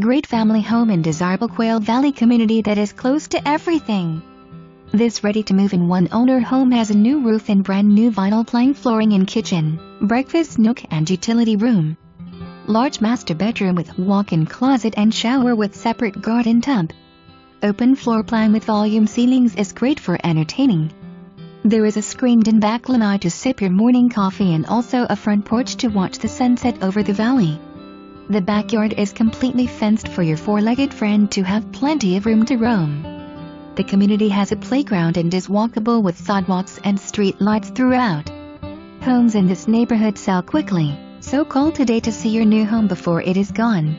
Great family home in desirable Quail Valley community that is close to everything. This ready-to-move-in one-owner home has a new roof and brand-new vinyl plank flooring in kitchen, breakfast nook and utility room. Large master bedroom with walk-in closet and shower with separate garden tub. Open floor plan with volume ceilings is great for entertaining. There is a screened-in back lanai to sip your morning coffee and also a front porch to watch the sunset over the valley. The backyard is completely fenced for your four-legged friend to have plenty of room to roam. The community has a playground and is walkable with sidewalks and street lights throughout. Homes in this neighborhood sell quickly, so call today to see your new home before it is gone.